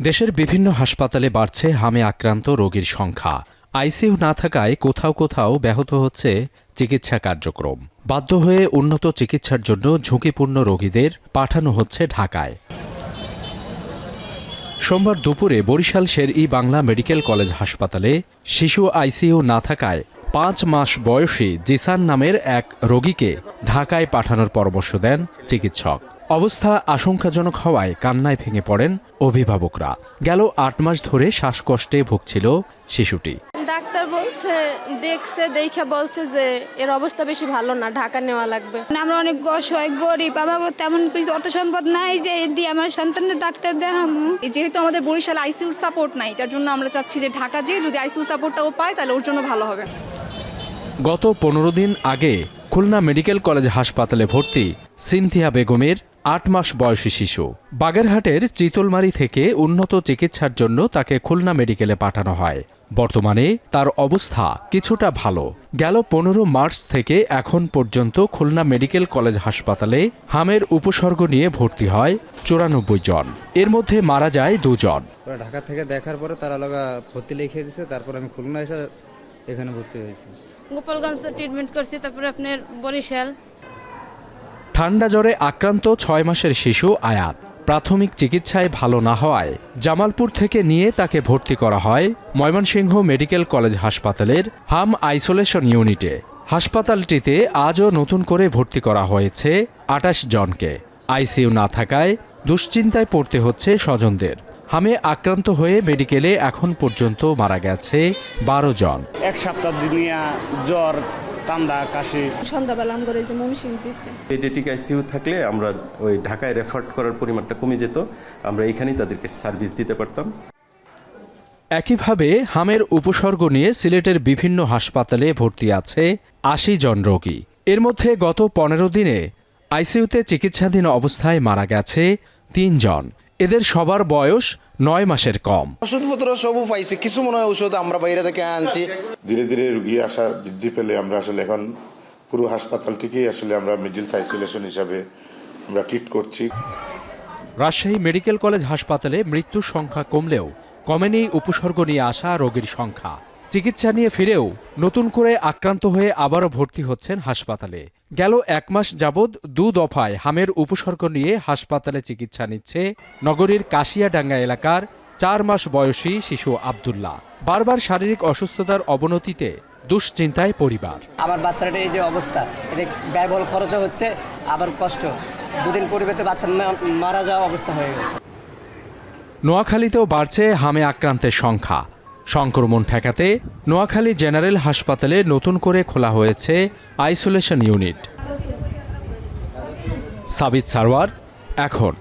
দেশের বিভিন্ন হাসপাতালে বাড়ছে হামে আক্রান্ত রোগীর সংখ্যা। আইসিইউ না থাকায় কোথাও কোথাও ব্যাহত হচ্ছে চিকিৎসা কার্যক্রম। বাধ্য হয়ে উন্নত চিকিৎসার জন্য ঝুঁকিপূর্ণ রোগীদের পাঠানো হচ্ছে ঢাকায়। সোমবার দুপুরে বরিশাল শের-ই বাংলা মেডিকেল কলেজ হাসপাতালে শিশু আইসিইউ না থাকায় 5 মাস বয়সী জিসান নামের এক রোগীকে ঢাকায় পাঠানোর পরামর্শ দেন চিকিৎসক। অবস্থা আশঙ্কাজনক হওয়ায় কান্নায় ভেঙে পড়েন অভিভাবকরা। গেল 8 মাস ধরে শ্বাসকষ্টে ভুগছিল শিশুটি। ডাক্তার দেখে বলছে যে এর অবস্থা বেশি ভালো না, ঢাকা নেওয়া লাগবে। আমরা অনেক অসহায় গরিব, আমার তেমন কিছু অর্থ সম্পদ নাই যে দিয়ে আমার সন্তানের ডাক্তার দেখাবো। যেহেতু আমাদের বরিশাল আইসিইউ সাপোর্ট নাই, এটার জন্য আমরা চাচ্ছি যে ঢাকা যেয়ে যদি আইসিইউ সাপোর্টটাও পায় তাহলে ওর জন্য ভালো হবে। গত 15 দিন আগে খুলনা মেডিকেল কলেজ হাসপাতালে ভর্তি সিনথিয়া বেগমের 8 মাস বয়সী শিশু। বাগেরহাটের চিতলমারি থেকে উন্নত চিকিৎসার জন্য তাকে খুলনা মেডিকেলে পাঠানো হয়। বর্তমানে তার অবস্থা কিছুটা ভালো। গেল 15 মার্চ থেকে এখন পর্যন্ত খুলনা মেডিকেল কলেজ হাসপাতালে হামের উপসর্গ নিয়ে ভর্তি হয় 94 জন। এর মধ্যে মারা যায় 2 জন। ঢাকা থেকে দেখার পরে তারা লগা ভর্তি লিখে দিয়েছে, তারপর আমি খুলনা এসে এখানে ভর্তি হয়েছি। গোপালগঞ্জে ট্রিটমেন্ট করছি, তারপরে আপনার বরিশাল। ঠান্ডা জ্বরে আক্রান্ত 6 মাসের শিশু আয়াত। প্রাথমিক চিকিৎসায় ভালো না হওয়ায় জামালপুর থেকে নিয়ে তাকে ভর্তি করা হয় ময়মনসিংহ মেডিকেল কলেজ হাসপাতালের হাম আইসোলেশন ইউনিটে। হাসপাতালটিতে আজও নতুন করে ভর্তি করা হয়েছে 28 জনকে। আইসিইউ না থাকায় দুশ্চিন্তায় পড়তে হচ্ছে স্বজনদের। হামে আক্রান্ত হয়ে মেডিকেলে এখন পর্যন্ত মারা গেছে 12 জন। এক সপ্তাহ দিনিয়া জ্বর, ঠান্ডা, কাশি। সন্ধ্যাবেলা আমরা যে ময়মনসিংহ দিচ্ছে। পেডিয়াট্রিক আইসিইউ থাকলে আমরা ওই ঢাকায় রেফার করার পরিমাণটা কমে যেত, আমরা এখানেই তাদেরকে সার্ভিস দিতে পারতাম। একইভাবে হামের উপসর্গ নিয়ে সিলেটের বিভিন্ন হাসপাতালে ভর্তি আছে 80 জন রোগী। এর মধ্যে গত 15 দিনে আইসিইউতে চিকিৎসাধীন অবস্থায় মারা গেছে 3 জন। এদের সবার বয়স 9 মাসের কম। ওষুধপত্র সবও পাইছে, কিছু মনে হয় ওষুধ আমরা বাইরে থেকে আনছি। ধীরে ধীরে রোগী আসা বৃদ্ধি পেলে আমরা আসলে এখন পুরো হাসপাতালটিকেই আসলে আমরা মিডল আইসোলেশন হিসাবে আমরা ট্রিট করছি। রাজশাহী মেডিকেল কলেজ হাসপাতালে মৃত্যুর সংখ্যা কমলেও কমেনি উপসর্গ নিয়ে আসা রোগীর সংখ্যা। চিকিৎসা নিয়ে ফিরেও নতুন করে আক্রান্ত হয়ে আবারও ভর্তি হচ্ছেন হাসপাতালে। গেল 1 মাস যাবৎ 2 দফায় হামের উপসর্গ নিয়ে হাসপাতালে চিকিৎসা নিচ্ছে নগরীর কাশিয়াডাঙ্গা এলাকার 4 মাস বয়সী শিশু আব্দুল্লাহ। বারবার শারীরিক অসুস্থতার অবনতিতে দুশ্চিন্তায় পরিবার। আমার বাচ্চাটা এই যে অবস্থা, এতে ব্যয়বহুল খরচও হচ্ছে, আবার কষ্ট। 2 দিন পরিবর্তে বাচ্চা মারা যাওয়া অবস্থা হয়ে গেছে। নোয়াখালীতেও বাড়ছে হামে আক্রান্তের সংখ্যা। সংক্রমণ ঠেকাতে নোয়াখালী জেনারেল হাসপাতালে নতুন করে খোলা হয়েছে আইসোলেশন ইউনিট। সাবিত সারওয়ার, এখন।